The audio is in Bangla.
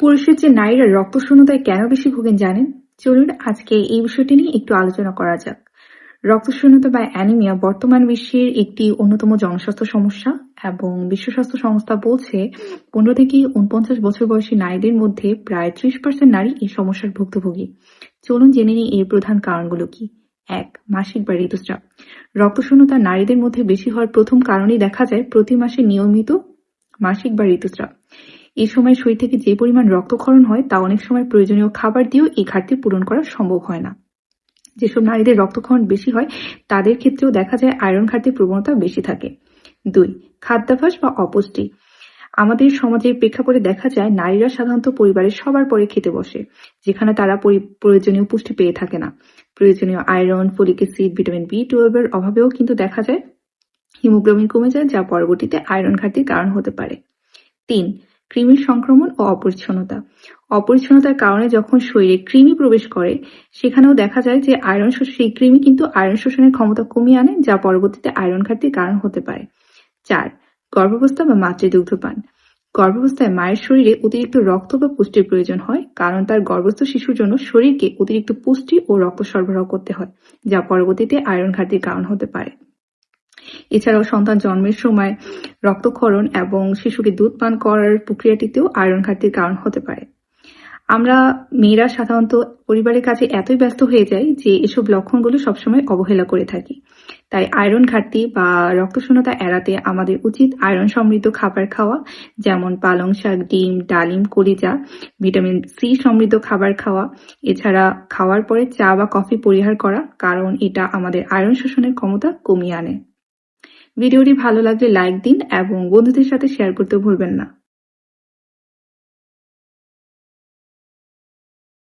পুরুষের চেয়ে নারীরা রক্তশূন্যতায় কেন বেশি ভোগেন জানেন? চলুন আজকে এই বিষয়টি নিয়ে একটু আলোচনা করা যাক। রক্তশূন্যতা বা অ্যানিমিয়া বর্তমান বিশ্বের একটি অন্যতম জনস্বাস্থ্য সমস্যা এবং বিশ্ব স্বাস্থ্য সংস্থা বলছে 15 থেকে 49 বছর বয়সী নারীদের মধ্যে প্রায় 30% নারী এই সমস্যার ভুক্তভোগী। চলুন জেনে নিই এর প্রধান কারণগুলো কি। 1. মাসিক বা ঋতুস্রাব। রক্তশূন্যতা নারীদের মধ্যে বেশি হওয়ার প্রথম কারণেই দেখা যায় প্রতি মাসে নিয়মিত মাসিক বা ঋতুস্রাব। এই সময় শরীর থেকে যে পরিমাণ রক্তক্ষরণ হয় তা অনেক সময় প্রয়োজনীয় খাবার দিয়েও এই ঘাটতি পূরণ করা সম্ভব হয় না। যেসব নারীদের রক্তক্ষরণ বেশি হয় তাদের ক্ষেত্রেও দেখা যায় আয়রন ঘাটতির প্রবণতা বেশি থাকে। 2. খাদ্যাভ্যাস বা অপুষ্টি। আমাদের সমাজের প্রেক্ষাপটে দেখা যায় নারীরা সাধারণত পরিবারের সবার পরে খেতে বসে, যেখানে তারা প্রয়োজনীয় পুষ্টি পেয়ে থাকে না। প্রয়োজনীয় iron, folic acid, vitamin B12 এর অভাবেও কিন্তু দেখা যায় হিমোগ্লোবিন কমে যায়, যা পরবর্তীতে আয়রন ঘাটতির কারণ হতে পারে। 3. কৃমির সংক্রমণ ও অপরিচ্ছন্নতা। অপরিচ্ছন্নতার কারণে যখন শরীরে কৃমি প্রবেশ করে সেখানেও দেখা যায় যে সেই কৃমি কিন্তু আয়রন শোষণের ক্ষমতা কমিয়ে আনে, যা পরবর্তীতে আয়রন ঘাটতির কারণ হতে পারে। 4. গর্ভাবস্থা বা মাতৃদুগ্ধপান। গর্ভাবস্থায় মায়ের শরীরে অতিরিক্ত রক্ত বা পুষ্টির প্রয়োজন হয়, কারণ তার গর্ভস্থ শিশুর জন্য শরীরকে অতিরিক্ত পুষ্টি ও রক্ত সরবরাহ করতে হয়, যা পরবর্তীতে আয়রন ঘাটতির কারণ হতে পারে। এছাড়াও সন্তান জন্মের সময় রক্তক্ষরণ এবং শিশুকে দুধ পান করার প্রক্রিয়াটিতেও আয়রন ঘাটতির কারণ হতে পারে। আমরা মেয়েরা সাধারণত পরিবারের কাজে এতই ব্যস্ত হয়ে যাই যে এসব লক্ষণগুলো সবসময় অবহেলা করে থাকি। তাই আয়রন ঘাটতি বা রক্তশূন্যতা এড়াতে আমাদের উচিত আয়রন সমৃদ্ধ খাবার খাওয়া, যেমন পালং শাক, ডিম, ডালিম, কলিজা, ভিটামিন সি সমৃদ্ধ খাবার খাওয়া। এছাড়া খাওয়ার পরে চা বা কফি পরিহার করা, কারণ এটা আমাদের আয়রন শোষণের ক্ষমতা কমিয়ে আনে। ভিডিওটি ভালো লাগলে লাইক দিন এবং বন্ধুদের সাথে শেয়ার করতে ভুলবেন না।